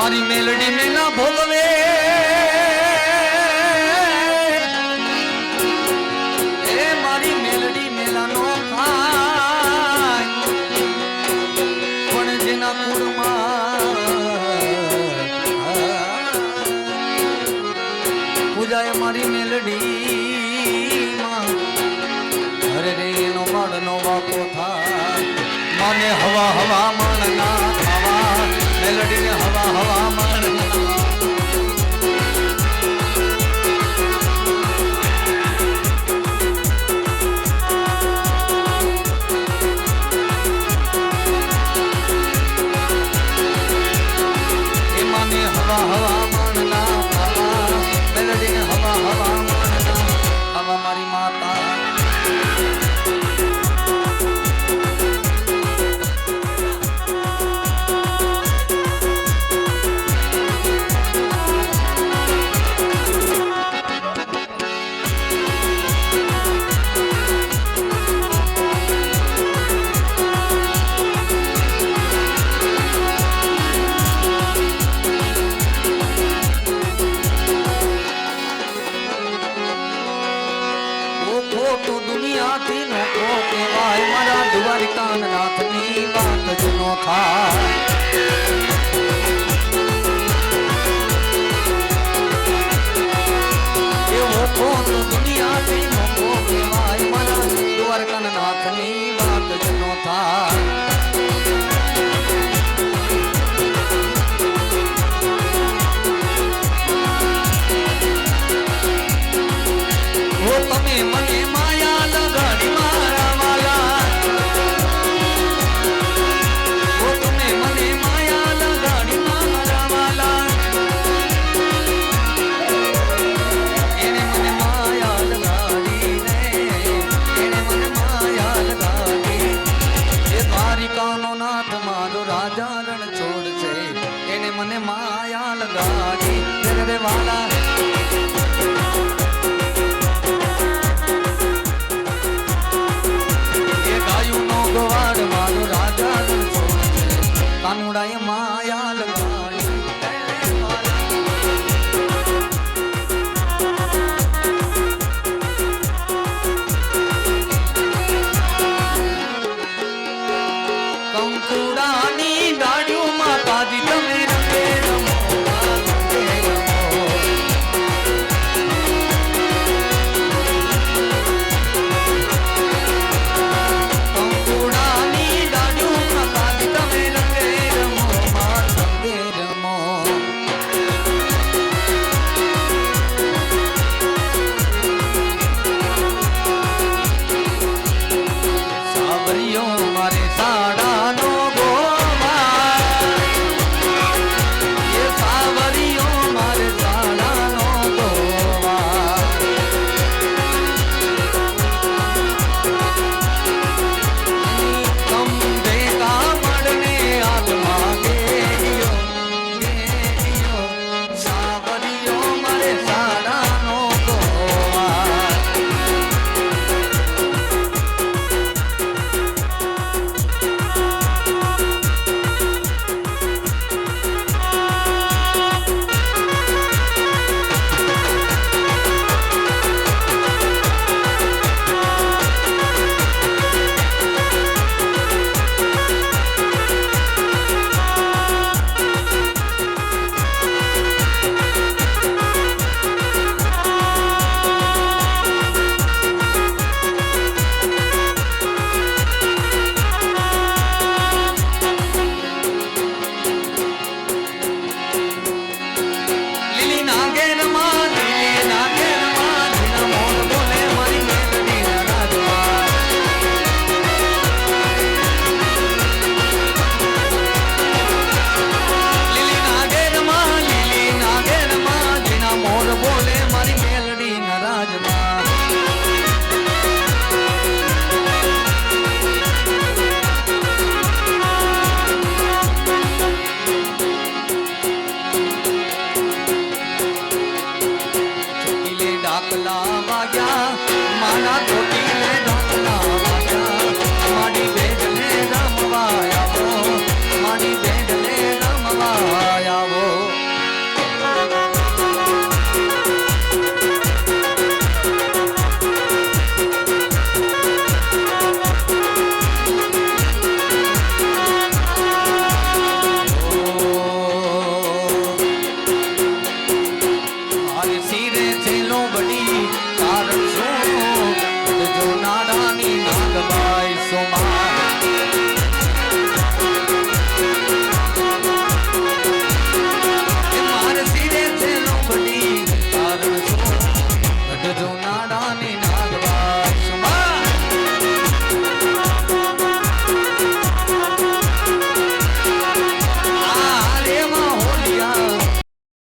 મારી મેલડી મેલા ભોગવે એ મારી મેલડી મેલા નો થાય પણ જેના કુળમાં પૂજાય મારી મેલડી માં હરે રે નો માળ નો વાપો થાય માને હવા હવા માણ ના ખાવા મેલડી ને હવા હવા માણ એ માને હવા હવા માણ ના ખાવા મેલડી ને હવા હવા માણ ના હવા મારી માતા દુનિયાથી નોખો કહેવાય મારા દ્વારિકા નાથની વાત જ નો થાય એવો તો દુનિયાથી નોખો કહેવાય મારા દ્વારકા નાથની વાત જ નો થાય